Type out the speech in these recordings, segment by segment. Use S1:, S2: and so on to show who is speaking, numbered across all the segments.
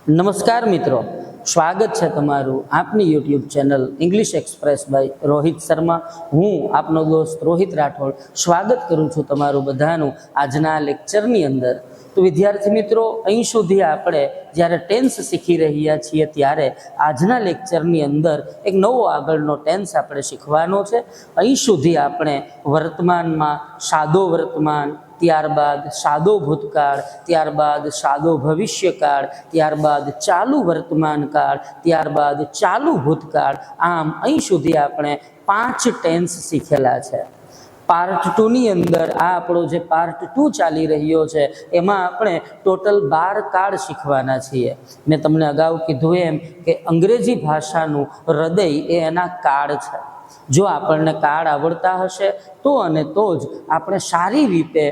S1: નમસ્કાર મિત્રો, સ્વાગત છે તમારું આપની YouTube channel English Express by Rohit Sharma. હું આપનો દોસ્ત રોહિત રાઠોડ સ્વાગત કરું છું તમારું બધાનું આજના લેક્ચરની અંદર। તો વિદ્યાર્થી મિત્રો, અહીં સુધી આપણે જ્યારે ટેન્સ શીખી રહ્યા છીએ ત્યારે આજના લેક્ચરની અંદર એક નવો આગળનો ટેન્સ આપણે શીખવાનો છે। અહીં સુધી આપણે વર્તમાનમાં સાદો વર્તમાન, ત્યારબાદ સાદો ભૂતકાળ, ત્યારબાદ સાદો ભવિષ્યકાળ, ત્યારબાદ ચાલુ વર્તમાનકાળ, ત્યારબાદ ચાલુ ભૂતકાળ, આમ અહીં સુધી આપણે 5 ટેન્સ શીખેલા છે। પાર્ટ 2 ની અંદર આ આપણો જે પાર્ટ 2 ચાલી રહ્યો છે એમાં આપણે ટોટલ 12 કાળ શીખવાના છીએ। મેં તમને અગાઉ કીધું એમ કે અંગ્રેજી ભાષાનું હૃદય એ એના કાળ છે। જો આપણને કાળ આવડતા હશે તો અને તો જ આપણે સારી રીતે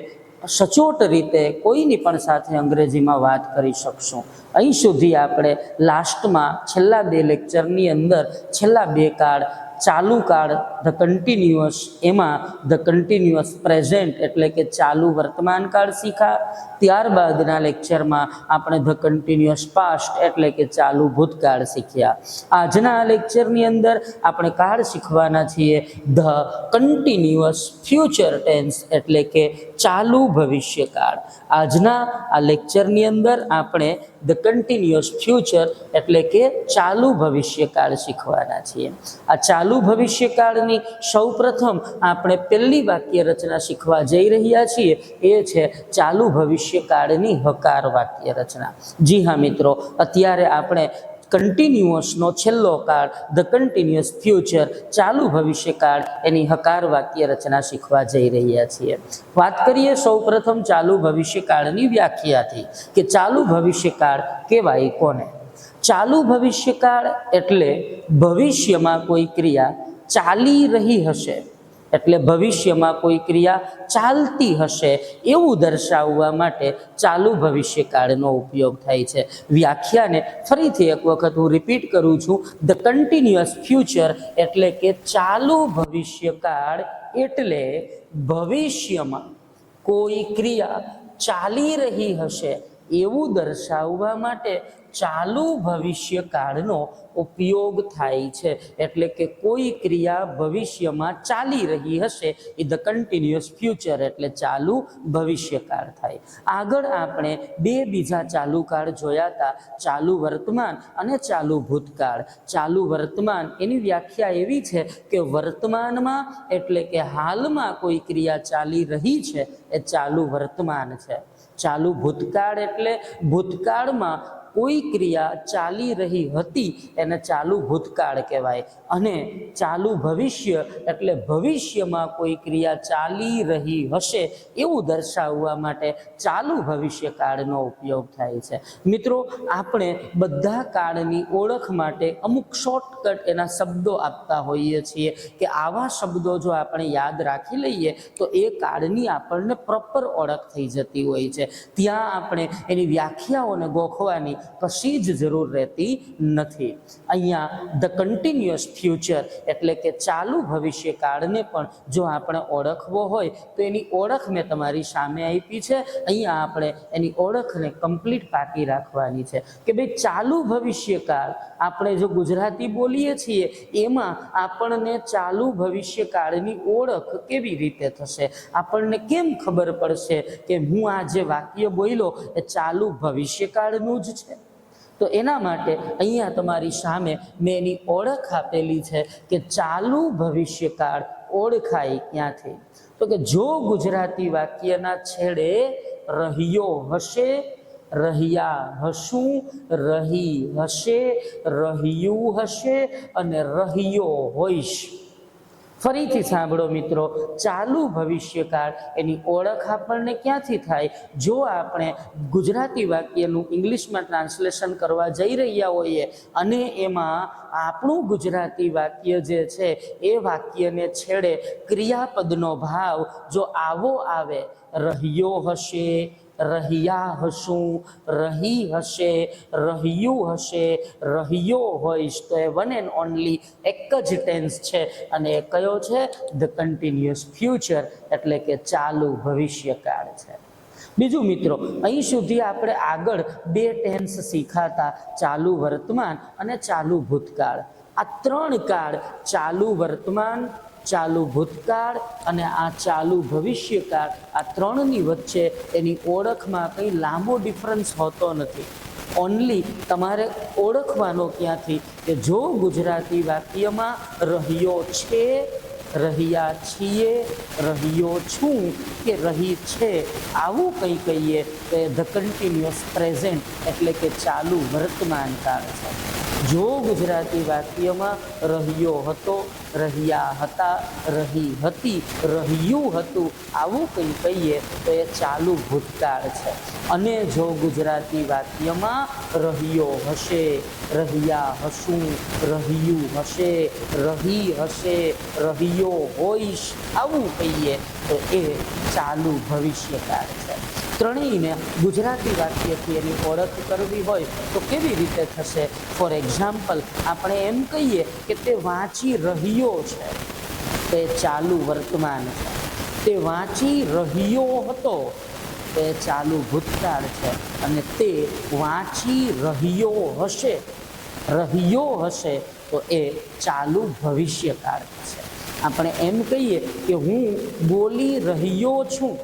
S1: સચોટ રીતે કોઈની પણ સાથે અંગ્રેજીમાં વાત કરી શકશું। અહીં સુધી આપણે લાસ્ટમાં છેલ્લા 2 લેક્ચરની અંદર છેલ્લા 2 કાળ, ચાલુ કાળ ધ કન્ટિન્યુઅસ, એમાં ધ કન્ટિન્યુઅસ પ્રેઝન્ટ એટલે કે ચાલુ વર્તમાન કાળ શીખા। ત્યારબાદના લેક્ચરમાં આપણે ધ કન્ટિન્યુઅસ પાસ્ટ એટલે કે ચાલુ ભૂતકાળ શીખ્યા। આજના આ લેક્ચરની અંદર આપણે કાળ શીખવાના છીએ ધ કન્ટિન્યુઅસ ફ્યુચર ટેન્સ એટલે કે ચાલુ ભવિષ્યકાળ। આજના આ લેક્ચરની અંદર આપણે ધ કન્ટિન્યુઅસ ફ્યુચર એટલે કે ચાલુ ભવિષ્યકાળ શીખવાના છીએ। આ ચાલુ ભવિષ્યકાળની સૌપ્રથમ આપણે પહેલી વાક્ય રચના શીખવા જઈ રહ્યા છીએ, એ છે ચાલુ ભવિષ્યકાળની હકાર વાક્ય રચના। જી હા મિત્રો, અત્યારે આપણે કન્ટિન્યુઅસનો છેલ્લો કાળ ધ કન્ટિન્યુઅસ ફ્યુચર ચાલુ ભવિષ્યકાળ એની હકાર વાક્ય રચના શીખવા જઈ રહ્યા છીએ। વાત કરીએ સૌપ્રથમ ચાલુ ભવિષ્યકાળની વ્યાખ્યાથી કે ચાલુ ભવિષ્યકાળ કહેવાય કોને। ચાલુ ભવિષ્યકાળ એટલે ભવિષ્યમાં કોઈ ક્રિયા ચાલી રહી હશે, એટલે ભવિષ્યમાં કોઈ ક્રિયા ચાલતી હશે એવું દર્શાવવા માટે ચાલુ ભવિષ્યકાળનો ઉપયોગ થાય છે। વ્યાખ્યાને ફરીથી એક વખત હું રિપીટ કરું છું, ધ કન્ટિન્યુઅસ ફ્યુચર એટલે કે ચાલુ ભવિષ્યકાળ એટલે ભવિષ્યમાં કોઈ ક્રિયા ચાલી રહી હશે એવું દર્શાવવા માટે ચાલુ ભવિષ્યકાળનો ઉપયોગ થાય છે। એટલે કે કોઈ ક્રિયા ભવિષ્યમાં ચાલી રહી હશે એ ધ કન્ટિન્યુઅસ ફ્યુચર એટલે ચાલુ ભવિષ્યકાળ થાય। આગળ આપણે 2 બીજા ચાલુ કાળ જોયા હતા, ચાલુ વર્તમાન અને ચાલુ ભૂતકાળ। ચાલુ વર્તમાન એની વ્યાખ્યા એવી છે કે વર્તમાનમાં એટલે કે હાલમાં કોઈ ક્રિયા ચાલી રહી છે એ ચાલુ વર્તમાન છે। ચાલુ ભૂતકાળ એટલે ભૂતકાળમાં કોઈ ક્રિયા ચાલી રહી હતી એને ચાલુ ભૂતકાળ કહેવાય। અને ચાલુ ભવિષ્ય એટલે ભવિષ્યમાં કોઈ ક્રિયા ચાલી રહી હશે એવું દર્શાવવા માટે ચાલુ ભવિષ્યકાળનો ઉપયોગ થાય છે। મિત્રો, આપણે બધા કાળની ઓળખ માટે અમુક શોર્ટકટ એના શબ્દો આપતા હોઈએ છીએ કે આવા શબ્દો જો આપણે યાદ રાખી લઈએ તો એ કાળની આપણને પ્રોપર ઓળખ થઈ જતી હોય છે। ત્યાં આપણે એની વ્યાખ્યાઓને ગોખવાની કશી જ જરૂર રહેતી નથી। અહીંયા ધ કન્ટિન્યુઅસ ફ્યુચર એટલે કે ચાલુ ભવિષ્યકાળને પણ જો આપણે ઓળખવો હોય તો એની ઓળખ મેં તમારી સામે આપી છે। અહીંયા આપણે એની ઓળખને કમ્પ્લીટ પાકી રાખવાની છે કે ભાઈ ચાલુ ભવિષ્યકાળ, આપણે જો ગુજરાતી બોલીએ છીએ એમાં આપણને ચાલુ ભવિષ્યકાળની ઓળખ કેવી રીતે થશે, આપણને કેમ ખબર પડશે કે હું આ જે વાક્ય બોલ્યો એ ચાલુ ભવિષ્યકાળનું જ છે। તો એના માટે અહીંયા તમારી સામે મેં એની ઓળખ આપેલી છે કે ચાલુ ભવિષ્યકાળ ઓળખાય ક્યાંથી, તો કે જો ગુજરાતી વાક્યના છેડે રહ્યો હશે, રહ્યા હશું, રહી હશે, રહ્યું હશે અને રહ્યો હોઈશ। ફરીથી સાંભળો મિત્રો, ચાલુ ભવિષ્યકાળ એની ઓળખ આપણને ક્યાંથી થાય? જો આપણે ગુજરાતી વાક્યનું ઇંગ્લિશમાં ટ્રાન્સલેશન કરવા જઈ રહ્યા હોઈએ અને એમાં આપણું ગુજરાતી વાક્ય જે છે એ વાક્યને છેડે ક્રિયાપદનો ભાવ જો આવો આવે, રહ્યો હશે, રહ્યા હશું, રહી હશે, રહ્યું હશે, રહ્યો હોઈશ, તો એ વન એન્ડ ઓનલી એક જ ટેન્સ છે અને એ કયો છે? ધ કન્ટિન્યુઅસ ફ્યુચર એટલે કે ચાલુ ભવિષ્યકાળ છે। બીજું મિત્રો, અહીં સુધી આપણે આગળ બે ટેન્સ શીખાતા, ચાલુ વર્તમાન અને ચાલુ ભૂતકાળ. આ ત્રણ કાળ, ચાલુ વર્તમાન, ચાલુ ભૂતકાળ અને આ ચાલુ ભવિષ્યકાળ, આ ત્રણની વચ્ચે એની ઓળખમાં કંઈ લાંબો ડિફરન્સ હોતો નથી. ઓનલી તમારે ઓળખવાનો ક્યાંથી કે જો ગુજરાતી વાક્યમાં રહ્યો છે, રહ્યા છીએ, રહ્યો છું કે રહી છે આવું કંઈ કહીએ તો એ ધ કન્ટિન્યુઅસ પ્રેઝન્ટ એટલે કે ચાલુ વર્તમાન કાળ છે. જો ગુજરાતી વાક્યમાં રહ્યો હતો, રહ્યા હતા, રહી હતી, રહ્યું હતું આવું કંઈ કહીએ તો એ ચાલુ ભૂતકાળ છે. અને જો ગુજરાતી વાક્યમાં રહ્યો હશે, રહ્યા હશું, રહ્યું હશે, રહી હશે, રહ્યો હોઈશ આવું કહીએ તો એ ચાલુ ભવિષ્યકાળ છે. ત્રણેયને ગુજરાતી વાક્યથી એની ઓળખ કરવી હોય તો કેવી રીતે થશે? ફોર એક્ઝામ્પલ, આપણે એમ કહીએ કે તે વાંચી રહ્યો છે, તે ચાલુ વર્તમાન છે. તે વાંચી રહ્યો હતો, તે ચાલુ ભૂતકાળ છે. અને તે વાંચી રહ્યો હશે, રહ્યો હશે તો એ ચાલુ ભવિષ્યકાળ છે. આપણે એમ કહીએ કે હું બોલી રહ્યો છું,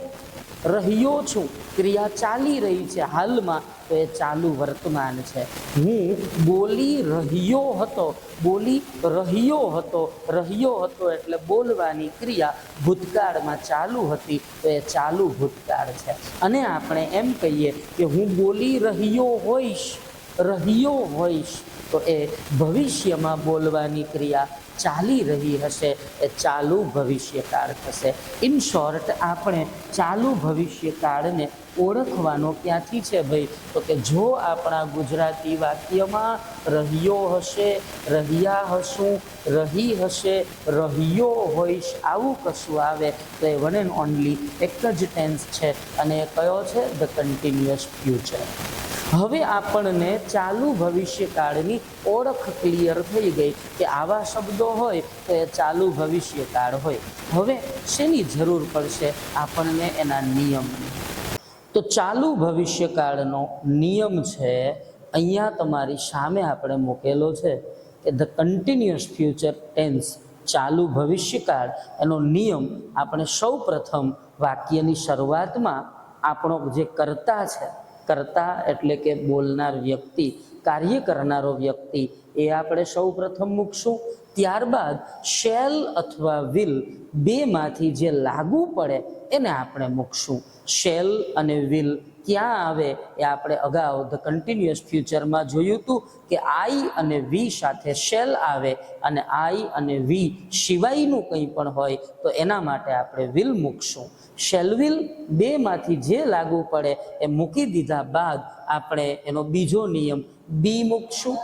S1: રહ્યો છું ક્રિયા ચાલી રહી છે હાલમાં તો એ ચાલુ વર્તમાન છે. હું બોલી રહ્યો હતો, બોલી રહ્યો હતો, રહ્યો હતો એટલે બોલવાની ક્રિયા ભૂતકાળમાં ચાલુ હતી તો એ ચાલુ ભૂતકાળ છે. અને આપણે એમ કહીએ કે હું બોલી રહ્યો હોઈશ, રહ્યો હોઈશ તો એ ભવિષ્યમાં બોલવાની ક્રિયા ચાલી રહી હશે એ ચાલુ ભવિષ્યકાળ થશે. ઇન શોર્ટ, આપણે ચાલુ ભવિષ્યકાળને ઓળખવાનો ક્યાંથી છે ભાઈ? તો કે જો આપણા ગુજરાતી વાક્યમાં રહ્યો હશે, રહ્યા હશું, રહી હશે, રહ્યો હોઈશ આવું કશું આવે તો એ વન એન્ડ ઓનલી એક જ ટેન્સ છે અને એ કયો છે? The continuous future. હવે આપણને ચાલુ ભવિષ્યકાળની ઓળખ ક્લિયર થઈ ગઈ કે આવા શબ્દો હોય તો એ ચાલુ ભવિષ્યકાળ હોય. હવે શેની જરૂર પડશે આપણને? એના નિયમની. તો ચાલુ ભવિષ્યકાળનો નિયમ છે, અહીંયા તમારી સામે આપણે મૂકેલો છે કે ધ કન્ટિન્યુઅસ ફ્યુચર ટેન્સ, ચાલુ ભવિષ્યકાળ, એનો નિયમ આપણે સૌ પ્રથમ વાક્યની શરૂઆતમાં આપણો જે કર્તા છે, કર્તા એટલે કે બોલનાર વ્યક્તિ, કાર્ય કરનારો વ્યક્તિ, એ આપણે સૌ પ્રથમ મૂકશું. ત્યારબાદ શેલ અથવા વિલ બેમાંથી જે લાગુ પડે એને આપણે મૂકશું. શેલ અને વિલ ક્યાં આવે એ આપણે અગાઉ ધ કન્ટિન્યુઅસ ફ્યુચરમાં જોયું હતું કે આઈ અને વી સાથે શેલ આવે અને આઈ અને વી સિવાયનું કંઈ પણ હોય તો એના માટે આપણે વિલ મૂકશું. શેલ વિલ બેમાંથી જે લાગુ પડે એ મૂકી દીધા બાદ આપણે એનો બીજો નિયમ બી મૂકશું.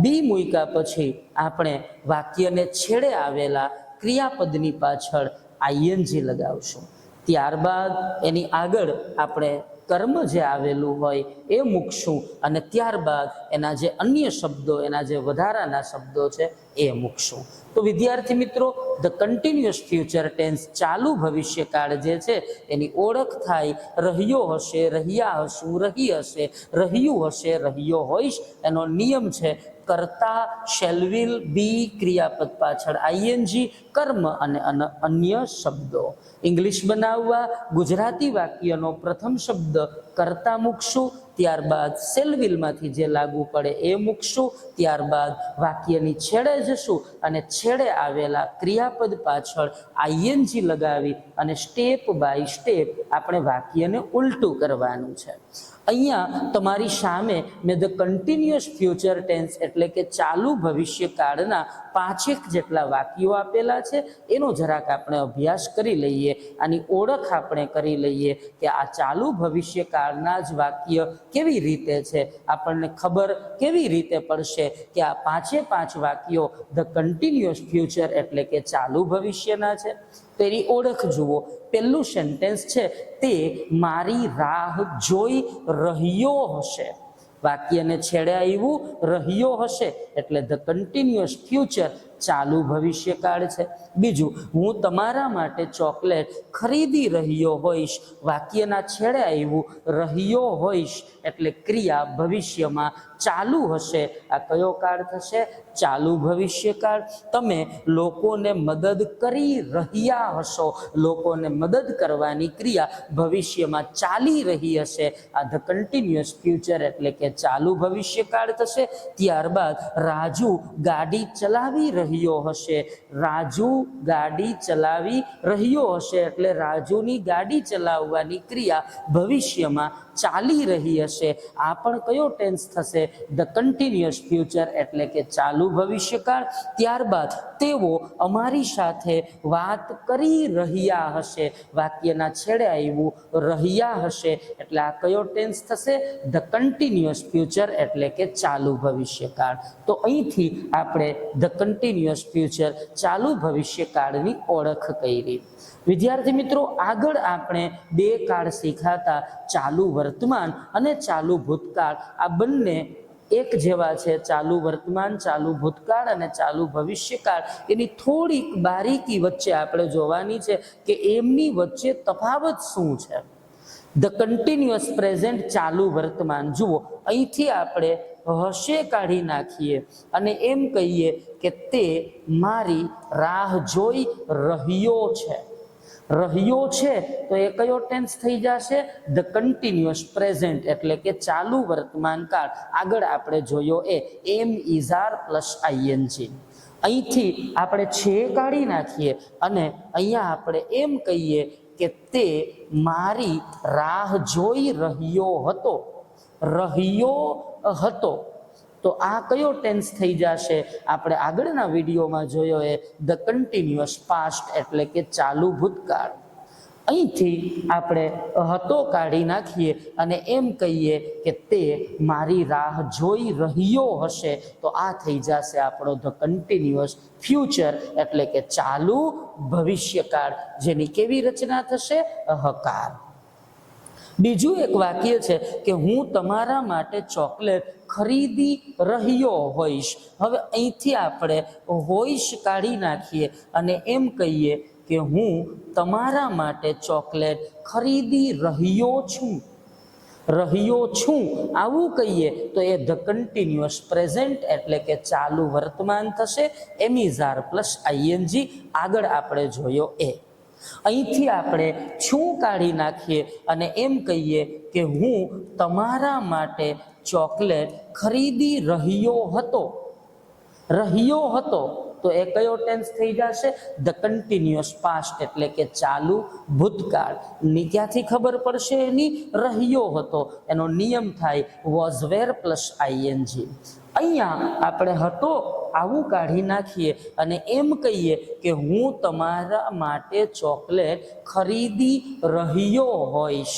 S1: બી મૂક્યા પછી આપણે વાક્યને છેડે આવેલા ક્રિયાપદની પાછળ આઈએનજી લગાવશું. ત્યારબાદ એની આગળ આપણે કર્મ જે આવેલું હોય એ મૂકશું અને ત્યારબાદ એના જે અન્ય શબ્દો, એના જે વધારાના શબ્દો છે એ મૂકશું. તો વિદ્યાર્થી મિત્રો, ધ કન્ટિન્યુઅસ ફ્યુચર ટેન્સ, ચાલુ ભવિષ્યકાળ જે છે એની ઓળખ થાય રહ્યો હશે, રહ્યા હશું, રહી હશે, રહ્યું હશે, રહ્યો હોઈશ. એનો નિયમ છે કર્તા, શેલવિલ, બી, ક્રિયાપદ પાછળ આઈએનજી, કર્મ અને અન્ય શબ્દો. ઇંગ્લિશ બનાવવા ગુજરાતી વાક્યનો પ્રથમ શબ્દ કર્તા મૂકશું, ત્યારબાદ સેલવિલમાંથી જે લાગુ પડે એ મૂકશું, ત્યારબાદ વાક્યની છેડે જશું અને છેડે આવેલા ક્રિયાપદ પાછળ આઈએનજી લગાવી અને સ્ટેપ બાય સ્ટેપ આપણે વાક્યને ઉલટું કરવાનું છે. અહીંયા તમારી સામે મેં ધ કન્ટિન્યુઅસ ફ્યુચર ટેન્સ એટલે કે ચાલુ ભવિષ્યકાળના 5 જેટલા વાક્યો આપેલા છે. એનો જરાક આપણે અભ્યાસ કરી લઈએ, આની ઓળખ આપણે કરી લઈએ કે આ ચાલુ ભવિષ્યકાળના જ વાક્ય કેવી રીતે છે, આપણને ખબર કેવી રીતે પડશે કે આ 5 વાક્યો ધ કન્ટિન્યુઅસ ફ્યુચર એટલે કે ચાલુ ભવિષ્યના છે. તેની ઓળખ જુઓ. પહેલું સેન્ટેન્સ છે તે મારી રાહ જોઈ રહ્યો હશે. વાક્યને છેડે આવ્યું રહ્યો હશે એટલે ધ કન્ટિન્યુઅસ ફ્યુચર ચાલુ ભવિષ્યકાળ છે. બીજું, હું તમારા માટે ચોકલેટ ખરીદી રહ્યો હોઈશ, વાક્યના છેડે આવ્યું રહ્યો હોઈશ એટલે ક્રિયા ભવિષ્યમાં ચાલુ હશે. આ કયો કાળ થશે? ચાલુ ભવિષ્યકાળ. તમે લોકોને મદદ કરી રહ્યા હશો, લોકોને મદદ કરવાની ક્રિયા ભવિષ્યમાં ચાલી રહી હશે. આ ધ કન્ટિન્યુઅસ ફ્યુચર એટલે કે ચાલુ ભવિષ્યકાળ થશે. ત્યારબાદ રાજુ ગાડી ચલાવી રહ્યો હશે, રાજુ ગાડી ચલાવી રહ્યો હશે એટલે રાજુની ગાડી ચલાવવાની ક્રિયા ભવિષ્યમાં ચાલી રહી હશે. આ પણ કયો ટેન્સ થશે? ધ કન્ટિન્યુઅસ ફ્યુચર એટલે કે ચાલુ ભવિષ્યકાળ. ત્યારબાદ તેઓ અમારી સાથે વાત કરી રહ્યા હશે, વાક્યના છેડે આવ્યું રહ્યા હશે એટલે આ કયો ટેન્સ થશે? ધ કન્ટિન્યુઅસ ફ્યુચર એટલે કે ચાલુ ભવિષ્યકાળ. તો અહીંથી આપણે ધ કન્ટિન્યુઅસ ફ્યુચર ચાલુ ભવિષ્યકાળની ઓળખ કરી. વિદ્યાર્થી મિત્રો, આગળ આપણે બે કાળ શીખાતા ચાલુ વર્તમાન અને ચાલુ ભૂતકાળ. આ બંને એક જેવા છે. ચાલુ વર્તમાન, ચાલુ ભૂતકાળ અને ચાલુ ભવિષ્યકાળ. એની થોડીક બારીકી વચ્ચે આપણે જોવાની છે કે એમની વચ્ચે તફાવત શું છે. ધ કન્ટિન્યુઅસ પ્રેઝન્ટ ચાલુ વર્તમાન, જુઓ અહીંથી આપણે હશે કાઢી નાખીએ અને એમ કહીએ કે તે મારી રાહ જોઈ રહ્યો છે. રહ્યો છે તો એ કયો ટેન્સ થઈ જશે? ધ કન્ટિન્યુઅસ પ્રેઝન્ટ એટલે કે ચાલુ વર્તમાન કાળ. આગળ આપણે જોયો એમ ઇઝ આર પ્લસ આઈએનજી. અહીંથી આપણે છે કાઢી નાખીએ અને અહીંયા આપણે એમ કહીએ કે તે મારી રાહ જોઈ રહ્યો હતો, રહ્યો હતો. તો આ કયો ટેન્સ થઈ જશે? આપણે આગળના વિડીયોમાં જોયો ધ કન્ટિન્યુઅસ પાસ્ટ એટલે કે ચાલુ ભૂતકાળ. અહીંથી આપણે હતો કાઢી નાખીએ અને એમ કહીએ કે તે મારી રાહ જોઈ રહ્યો હશે તો આ થઈ જશે આપણો ધ કન્ટિન્યુઅસ ફ્યુચર એટલે કે ચાલુ ભવિષ્યકાળ, જેની કેવી રચના થશે? હકાર. બીજું એક વાક્ય છે કે હું તમારા માટે ચોકલેટ ખરીદી રહ્યો હોઈશ. હવે અહીંથી આપણે હોઈશ કાઢી નાખીએ અને એમ કહીએ કે હું તમારા માટે ચોકલેટ ખરીદી રહ્યો છું, રહ્યો છું આવું કહીએ તો એ ધ કન્ટિન્યુઅસ પ્રેઝન્ટ એટલે કે ચાલુ વર્તમાન થશે. એમિઝાર પ્લસ આઈએનજી. આગળ આપણે જોયો અહીંથી આપણે છું કાઢી નાખીએ અને એમ કહીએ કે હું તમારા માટે ચોકલેટ ખરીદી રહ્યો હતો, રહ્યો હતો. તો એ કયો ટેન્સ થઈ જશે? ધ કન્ટિન્યુઅસ પાસ્ટ એટલે કે ચાલુ ભૂતકાળ. ની ક્યાંથી ખબર પડશે એની? રહ્યો હતો. એનો નિયમ થાય વોઝ વેર પ્લસ આઈએનજી. અહીંયા આપણે હતો આવું કાઢી નાખીએ અને એમ કહીએ કે હું તમારા માટે ચોકલેટ ખરીદી રહ્યો હોઈશ.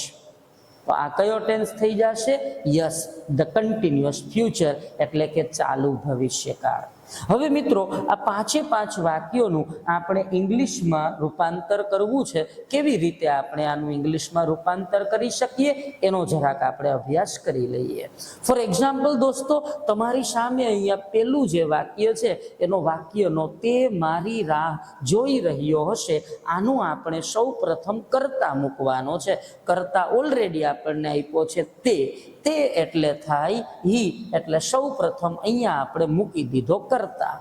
S1: તો આ કયો ટેન્સ થઈ જશે? યસ, ધ કન્ટિન્યુઅસ ફ્યુચર એટલે કે ચાલુ ભવિષ્યકાળ. હવે મિત્રો, આ પાંચે પાંચ વાક્યોનું આપણે ઇંગ્લિશમાં રૂપાંતર કરવું છે. કેવી રીતે આપણે આનું ઇંગ્લિશમાં રૂપાંતર કરી શકીએ એનો જરાક આપણે અભ્યાસ કરી લઈએ. ફોર એક્ઝામ્પલ દોસ્તો, તમારી સામે અહીંયા પેલું જે વાક્ય છે એનો વાક્યનો તે મારી રાહ જોઈ રહ્યો હશે, આનું આપણે સૌ પ્રથમ કર્તા મૂકવાનો છે. કર્તા ઓલરેડી આપણને આપ્યો છે તે એટલે થાય હી, એટલે સૌ પ્રથમ અહીંયા આપણે મૂકી દીધો કર્તા.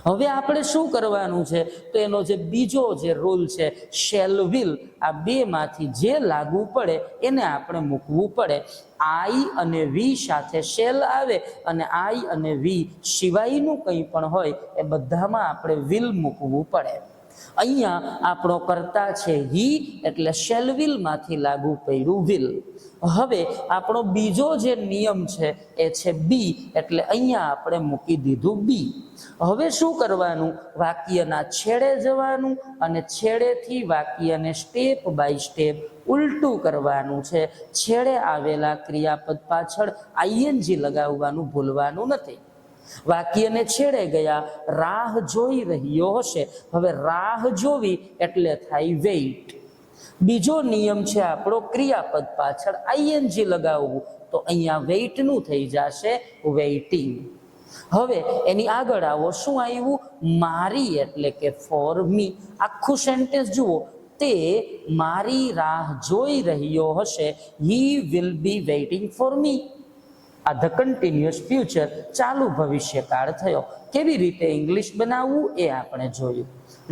S1: હવે આપણે શું કરવાનું છે? તો એનો જે બીજો જે રૂલ છે શેલ વિલ, આ બેમાંથી જે લાગુ પડે એને આપણે મૂકવું પડે. આઈ અને વી સાથે શેલ આવે અને આઈ અને વી સિવાયનું કંઈ પણ હોય એ બધામાં આપણે વિલ મૂકવું પડે. અહીંયા આપણો કર્તા છે હી એટલે શેલ વિલ માંથી લાગુ પડ્યું વિલ. હવે આપણો બીજો જે નિયમ છે એ છે બી એટલે અહીંયા આપણે મૂકી દીધું બી. હવે શું કરવાનું? વાક્યના છેડે જવાનું અને છેડેથી વાક્યને સ્ટેપ બાય સ્ટેપ ઉલટું કરવાનું છે. છેડે આવેલા ક્રિયાપદ પાછળ આઈએનજી લગાવવાનું ભૂલવાનું નથી. વાક્યને છેડે ગયા, રાહ જોઈ રહ્યો હશે. હવે રાહ જોવી એટલે થાય વેઇટ. બીજો નિયમ છે આપણો ક્રિયાપદ પાછળ આઈએનજી લગાવવું, તો અહીંયા વેઇટનું થઈ જશે વેઇટિંગ. હવે એની આગળ આવો, શું આવ્યું? મારી એટલે કે ફોર મી. આખું સેન્ટેન્સ જુઓ, તે મારી રાહ જોઈ રહ્યો હશે. He will be waiting for me. આ ધ કન્ટિન્યુઅસ ફ્યુચર ચાલુ ભવિષ્યકાળ થયો. કેવી રીતે ઇંગ્લિશ બનાવવું એ આપણે જોયું.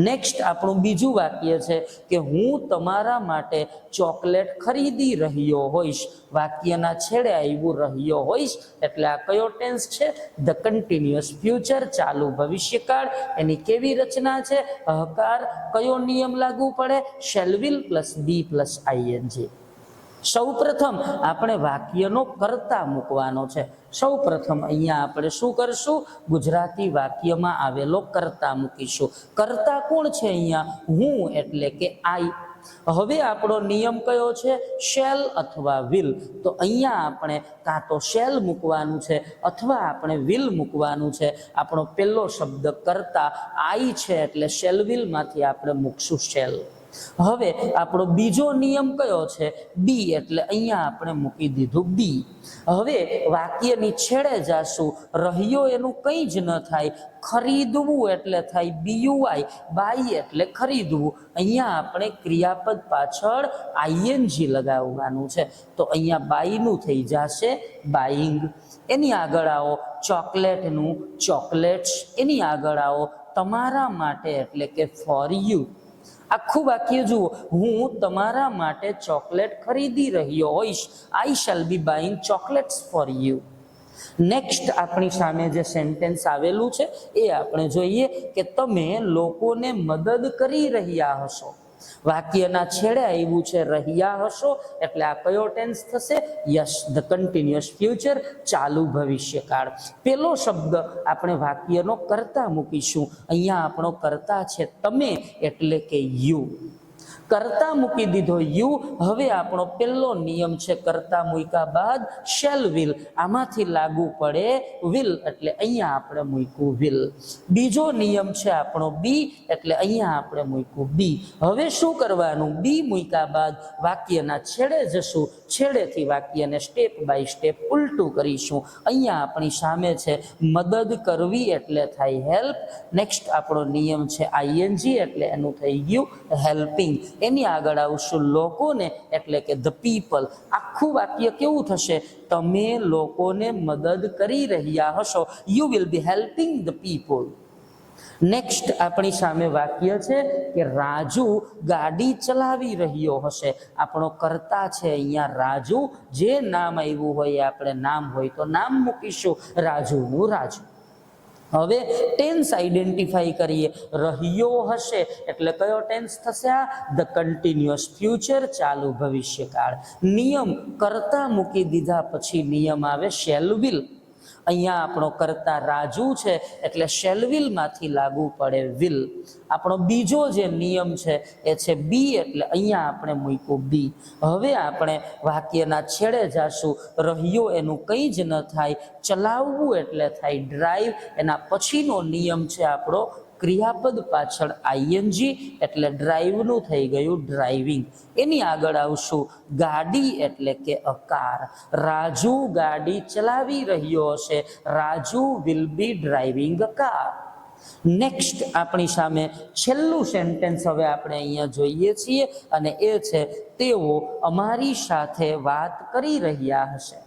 S1: નેક્સ્ટ આપણું બીજું વાક્ય છે કે હું તમારા માટે ચોકલેટ ખરીદી રહ્યો હોઈશ. વાક્યના છેડે આવ્યું રહ્યો હોઈશ એટલે આ કયો ટેન્સ છે? ધ કન્ટિન્યુઅસ ફ્યુચર ચાલુ ભવિષ્યકાળ. એની કેવી રચના છે? હકાર. કયો નિયમ લાગુ પડે? Shall will plus be plus ING. સૌ પ્રથમ આપણે વાક્યનો કર્તા મૂકવાનો છે. સૌ પ્રથમ અહીંયા આપણે શું કરશું? ગુજરાતી વાક્યમાં આવેલો કર્તા મૂકીશું. કર્તા કોણ છે અહીંયા? હું એટલે કે આઈ. હવે આપણો નિયમ કયો છે? શેલ અથવા વિલ. તો અહીંયા આપણે કાં તો શેલ મૂકવાનું છે અથવા આપણે વિલ મૂકવાનું છે. આપણો પહેલો શબ્દ કર્તા આઈ છે એટલે શેલ વિલ માંથી આપણે મૂકશું શેલ. હવે આપણો બીજો નિયમ કયો છે? બી. એટલે અહીંયા આપણે મૂકી દીધું બી. હવે વાક્યની છેડે જાશું. રહ્યો એનું કંઈ જ ન થાય. ખરીદવું એટલે થાય બીયુઆઈ. બાઈ એટલે ખરીદવું. અહીંયા આપણે ક્રિયાપદ પાછળ આઈએનજી લગાવવાનું છે. તો અહીંયા બાઈનું થઈ જશે બાઈંગ. એની આગળ આવો ચોકલેટનું ચોકલેટ્સ. એની આગળ આવો તમારા માટે એટલે કે ફોર યુ. આખું વાક્ય જુઓ, હું તમારા માટે ચોકલેટ ખરીદી રહ્યો હોઈશ. આઈ shall be buying chocolates for you. Next આપણી સામે જે સેન્ટેન્સ આવેલું છે એ આપણે જોઈએ કે તમે લોકોને મદદ કરી રહ્યા હશો. વાક્યના છેડે આવ્યું છે રહ્યા હશો એટલે આ કયો ટેન્સ થશે? યસ, ધ કન્ટિન્યુઅસ ફ્યુચર ચાલુ ભવિષ્યકાળ. પેલો શબ્દ આપણે વાક્યનો કર્તા મૂકીશું. અહીંયા આપણો કર્તા છે તમે એટલે કે યુ. કર્તા મૂકી દીધો યુ. હવે આપણો પહેલો નિયમ છે કર્તા મૂક્યા બાદ શેલ વિલ. આમાંથી લાગુ પડે વિલ એટલે અહીંયા આપણે મૂક્યું વિલ. બીજો નિયમ છે આપણો બી એટલે અહીંયા આપણે મૂક્યું બી. હવે શું કરવાનું? બી મૂક્યા બાદ વાક્યના છેડે જશું. છેડેથી વાક્યને સ્ટેપ બાય સ્ટેપ ઉલટું કરીશું. અહીંયા આપણી સામે છે મદદ કરવી એટલે થાય હેલ્પ. નેક્સ્ટ આપણો નિયમ છે આઈએનજી એટલે એનું થઈ ગયું હેલ્પિંગ. એની આગળ આવશું લોકોને એટલે કે ધ પીપલ. આખું વાક્ય કેવું થશે? તમે લોકોને મદદ કરી રહ્યા હશો. You will be helping the people. Next આપણી સામે વાક્ય છે કે રાજુ ગાડી ચલાવી રહ્યો હશે. આપણો કર્તા છે અહીંયા રાજુ. જે નામ આવ્યું હોય આપણે નામ હોય તો નામ મૂકીશું. રાજુનું રાજુ. હવે ટેન્સ આઈડેન્ટિફાઈ કરીએ. રહ્યો હશે એટલે કયો ટેન્સ થશે? આ ધ કન્ટિન્યુઅસ ફ્યુચર ચાલુ ભવિષ્યકાળ. નિયમ કર્તા મૂકી દીધા પછી નિયમ આવે શેલ વિલ. અહીંયા આપણો કર્તા રાજુ છે એટલે શેલ વિલ માંથી લાગુ પડે વિલ. આપણો બીજો જે નિયમ છે એ છે બી એટલે અહીંયા આપણે મૂક્યું બી. હવે આપણે વાક્યના છેડે જાશું. રહ્યો એનું કંઈ જ ન થાય. ચલાવવું એટલે થાય ડ્રાઈવ. એના પછીનો નિયમ છે આપણો ક્રિયાપદ પાછળ આઈએનજી એટલે ડ્રાઈવનું થઈ ગયું ડ્રાઇવિંગ. એની આગળ આવશું ગાડી એટલે કે અ કાર. રાજુ ગાડી ચલાવી રહ્યો હશે. Raju will be driving a car. Next આપણી સામે છેલ્લું સેન્ટેન્સ હવે આપણે અહીંયા જોઈએ છીએ અને એ છે તેઓ અમારી સાથે વાત કરી રહ્યા હશે.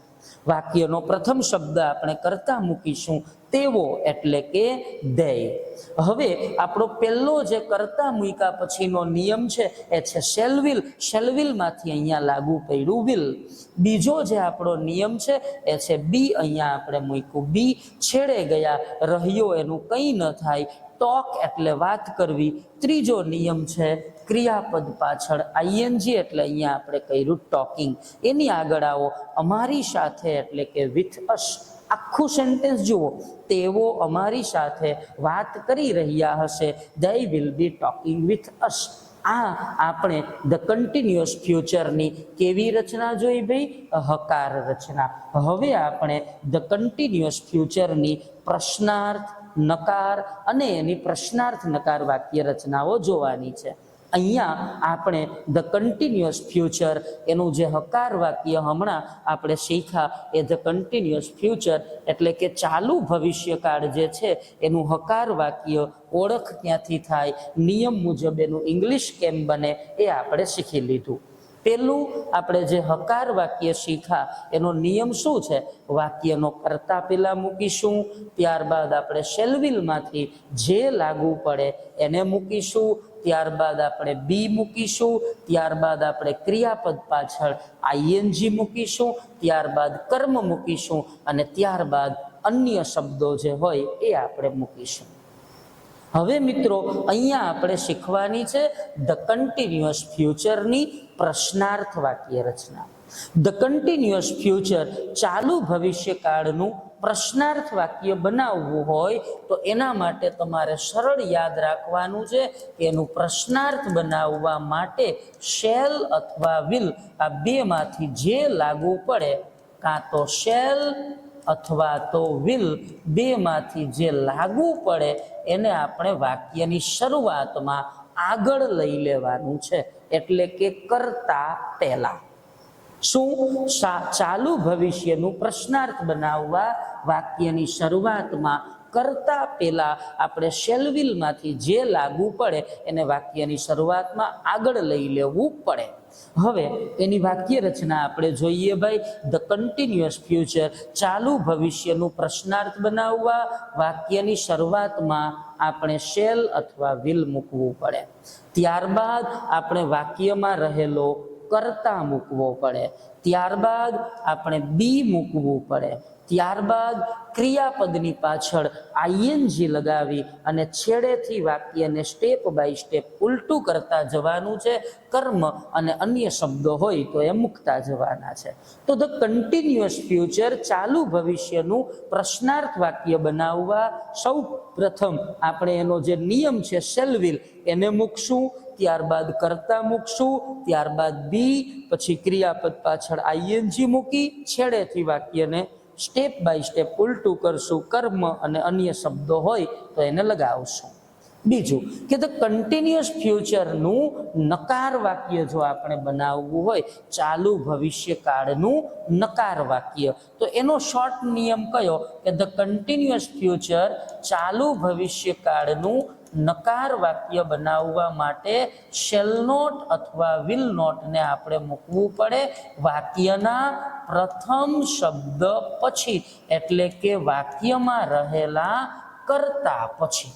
S1: વાક્યનો પ્રથમ શબ્દ આપણે કર્તા મૂકીશું તેઓ એટલે કે they. હવે આપણો પહેલો જે કર્તા મૂક્યા પછીનો નિયમ છે એ છે શેલ વિલ. શેલ વિલ માંથી અહીંયા લાગુ પડ્યું વિલ. બીજો જે આપણો નિયમ છે એ છે બી. અહીંયા આપણે મૂક્યું બી. છેડે ગયા. રહ્યો એનું કંઈ ન થાય. ટોક એટલે વાત કરવી. ત્રીજો નિયમ છે ક્રિયાપદ પાછળ આઈએનજી એટલે અહીંયા આપણે કર્યું ટોકિંગ. એની આગળ આવો અમારી સાથે એટલે કે વિથ અસ. આખું સેન્ટેન્સ જુઓ. તેઓ અમારી સાથે વાત કરી રહ્યા હશે. they will be talking with us. આ આપણે ધ કન્ટિન્યુઅસ ફ્યુચરની કેવી રચના જોઈ ભાઈ? હકાર રચના. હવે આપણે ધ કન્ટિન્યુઅસ ફ્યુચરની પ્રશ્નાર્થ, નકાર અને એની પ્રશ્નાર્થ નકાર વાક્ય રચનાઓ જોવાની છે. અહીંયા આપણે ધ કન્ટિન્યુઅસ ફ્યુચર એનું જે હકાર વાક્ય હમણાં આપણે શીખ્યા એ ધ કન્ટિન્યુઅસ ફ્યુચર એટલે કે ચાલુ ભવિષ્યકાળ જે છે એનું હકાર વાક્ય, ઓળખ ક્યાંથી થાય, નિયમ મુજબ એનું ઇંગ્લિશ કેમ બને એ આપણે શીખી લીધું. પેલું આપણે જે હકાર વાક્ય શીખા એનો નિયમ શું છે? વાક્યનો કર્તા પેલા મૂકીશું, ત્યારબાદ આપણે શેલવિલમાંથી જે લાગુ પડે એને મૂકીશું, ત્યારબાદ આપણે બી મૂકીશું, ત્યારબાદ આપણે ક્રિયાપદ પાછળ આઈએનજી મૂકીશું, ત્યારબાદ કર્મ મૂકીશું અને ત્યારબાદ અન્ય શબ્દો જે હોય એ આપણે મૂકીશું. હવે મિત્રો અહીંયા આપણે શીખવાની છે ધ કન્ટિન્યુઅસ ફ્યુચરની પ્રશ્નાર્થ વાક્ય રચના. ધ કન્ટિન્યુઅસ ફ્યુચર ચાલુ ભવિષ્યકાળનું પ્રશ્નાર્થ વાક્ય બનાવવું હોય તો એના માટે તમારે સરળ યાદ રાખવાનું છે કે એનું પ્રશ્નાર્થ બનાવવા માટે શેલ અથવા વિલ આ બેમાંથી જે લાગુ પડે, કાં તો શેલ અથવા તો વિલ, બેમાંથી જે લાગુ પડે એને આપણે વાક્યની શરૂઆતમાં આગળ લઈ લેવાનું છે, એટલે કે કરતા પહેલા. શું? ચાલુ ભવિષ્યનું પ્રશ્નાર્થ બનાવવા વાક્યની શરૂઆતમાં કરતા પહેલા આપણે શેલવિલમાંથી જે લાગુ પડે એને વાક્યની શરૂઆતમાં આગળ લઈ લેવું પડે. હવે એની વાક્ય રચના આપણે જોઈએ ભાઈ. ધ કન્ટિન્યુઅસ ફ્યુચર ચાલુ ભવિષ્યનું પ્રશ્નાર્થ બનાવવા વાક્યની શરૂઆતમાં આપણે શેલ અથવા વિલ મૂકવું પડે. ત્યારબાદ આપણે વાક્યમાં રહેલો કરતા મૂકવો પડે, ત્યારબાદ આપણે બી મૂકવું પડે, ત્યારબાદ ક્રિયાપદની પાછળ આઈએનજી લગાવી અને છેડેથી વાક્યને સ્ટેપ બાય સ્ટેપ ઉલટું કરતા જવાનું છે. કર્મ અને અન્ય શબ્દો હોય તો એ મૂકતા જવાના છે. તો ધ કન્ટિન્યુઅસ ફ્યુચર ચાલુ ભવિષ્યનું પ્રશ્નાર્થ વાક્ય બનાવવા સૌ પ્રથમ આપણે એનો જે નિયમ છે શેલવિલ એને મૂકશું, ત્યારબાદ કરતા મૂકશું, ત્યારબાદ બી, પછી ક્રિયાપદ પાછળ આઈએનજી મૂકી છેડેથી વાક્યને સ્ટેપ બાય સ્ટેપ ઉલટું કરશું. કર્મ અને અન્ય શબ્દો હોય તો એને લગાવશું. બીજું કે ધ કન્ટિન્યુઅસ ફ્યુચરનું નકાર વાક્ય જો આપણે બનાવવું હોય, ચાલુ ભવિષ્યકાળનું નકાર વાક્ય, તો એનો શોર્ટ નિયમ કયો કે ધ કન્ટિન્યુઅસ ફ્યુચર ચાલુ ભવિષ્યકાળનું નકાર વાક્ય બનાવવા માટે શેલ નોટ અથવા વિલ નોટને આપણે મૂકવું પડે વાક્યના પ્રથમ શબ્દ પછી, એટલે કે વાક્યમાં રહેલા કરતા પછી.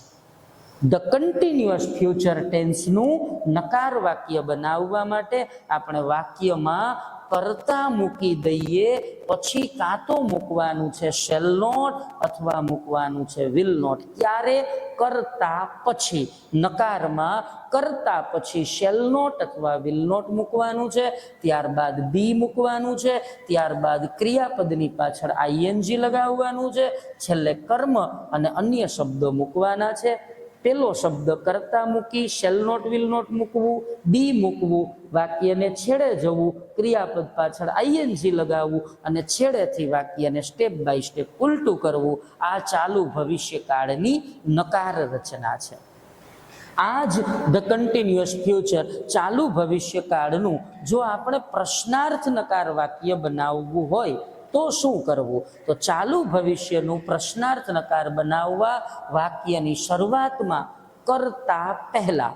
S1: ધ કન્ટિન્યુઅસ ફ્યુચર ટેન્સનું નકાર વાક્ય બનાવવા માટે આપણે વાક્યમાં કરતા મૂકી દઈએ, પછી કાં તો મૂકવાનું છે શેલ નોટ અથવા મૂકવાનું છે વિલ નોટ. ક્યારે? કરતા પછી. નકારમાં કરતા પછી શેલ નોટ અથવા વિલ નોટ મૂકવાનું છે, ત્યારબાદ બી મૂકવાનું છે, ત્યારબાદ ક્રિયાપદની પાછળ આઈએનજી લગાવવાનું છે, છેલ્લે કર્મ અને અન્ય શબ્દો મૂકવાના છે. પેલો શબ્દ કરતા મૂકી શેલ નોટ વિલ નોટ મૂકવું, બી મૂકવું, વાક્યને છેડે જવું, ક્રિયાપદ પાછળ આઈએનજી લગાવવું અને છેડેથી વાક્યને સ્ટેપ બાય સ્ટેપ ઉલટું કરવું. આ ચાલુ ભવિષ્યકાળની નકાર રચના છે. આ જ ધ કન્ટિન્યુઅસ ફ્યુચર ચાલુ ભવિષ્યકાળનું જો આપણે પ્રશ્નાર્થ નકાર વાક્ય બનાવવું હોય તો શું કરવું? તો ચાલુ ભવિષ્યનું પ્રશ્નાર્થ નકાર બનાવવા વાક્યની શરૂઆતમાં કરતા પહેલા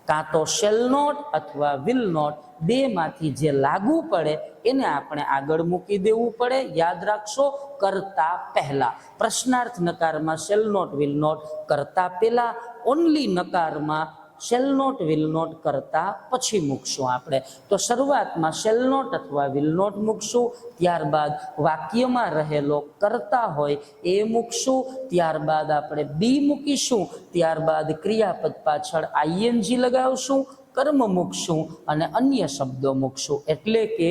S1: કાં તો શેલ નોટ અથવા વિલ નોટ બેમાંથી જે લાગુ પડે એને આપણે આગળ મૂકી દેવું પડે. યાદ રાખશો, કરતા પહેલા. પ્રશ્નાર્થ નકારમાં શેલ નોટ વિલ નોટ કરતા પહેલા, ઓનલી નકારમાં શેલ નોટ વિલ નોટ કરતા પછી મૂકશું આપણે. તો શરૂઆતમાં શેલ નોટ અથવા વિલ નોટ મૂકશું, ત્યારબાદ વાક્યમાં રહેલો કરતા હોય એ મૂકશું, ત્યારબાદ આપણે બી મૂકીશું, ત્યારબાદ ક્રિયાપદ પાછળ આઈએનજી લગાવશું, કર્મ મૂકશું અને અન્ય શબ્દો મૂકશું. એટલે કે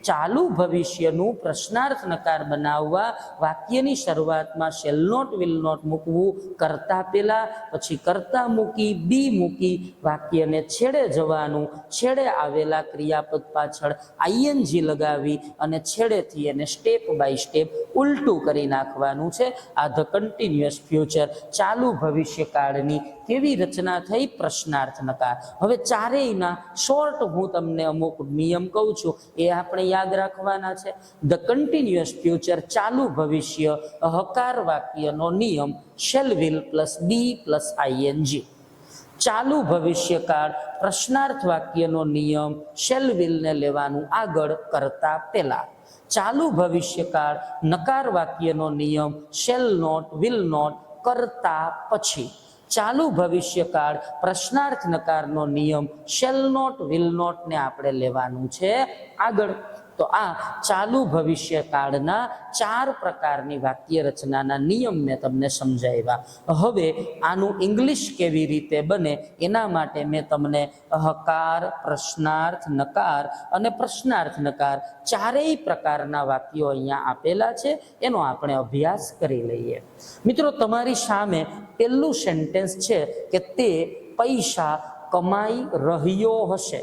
S1: ચાલુ ભવિષ્યનું પ્રશ્નાર્થ નકાર બનાવવા વાક્યની શરૂઆતમાં શેલ નોટ વિલ નોટ મૂકવું કરતા પહેલા, પછી કરતા મૂકી બી મૂકી વાક્યને છેડે જવાનું, છેડે આવેલા ક્રિયાપદ પાછળ આઈએનજી લગાવી અને છેડેથી એને સ્ટેપ બાય સ્ટેપ ઉલટું કરી નાખવાનું છે. આ ધ કન્ટિન્યુઅસ ફ્યુચર ચાલુ ભવિષ્યકાળની કેવી રચના થઈ? પ્રશ્નાર્થ નકાર. હવે ચારેયના શોર્ટ હું તમને અમુક નિયમ કહું છું, એ આપણે યાદ રાખવાના છે. ધ કન્ટિન્યુઅસ ફ્યુચર ચાલુ ભવિષ્ય હકાર વાક્યનો નિયમ shall will plus be plus ING. ચાલુ ભવિષ્યકાળ પ્રશ્નાર્થ વાક્યનો નિયમ શેલ વિલ ને લેવાનું આગળ કરતા પહેલા. ચાલુ ભવિષ્યકાળ નકાર વાક્યનો નિયમ શેલ નોટ વિલ નોટ કરતા પછી. ચાલુ ભવિષ્યકાળ પ્રશ્નાર્થ નકારનો નિયમ શેલ નોટ વિલ નોટ ને આપણે લેવાનું છે આગળ. તો આ ચાલુ ભવિષ્યકાળના 4 પ્રકારની વાક્ય રચનાના નિયમ મેં તમને સમજાવ્યા. હવે આનું ઇંગ્લિશ કેવી રીતે બને એના માટે મેં તમને હકાર, પ્રશ્નાર્થ નકાર અને પ્રશ્નાર્થ નકાર ચારેય પ્રકારના વાક્યો અહીંયા આપેલા છે, એનો આપણે અભ્યાસ કરી લઈએ. મિત્રો, તમારી સામે પહેલું સેન્ટેન્સ છે કે તે પૈસા કમાઈ રહ્યો હશે.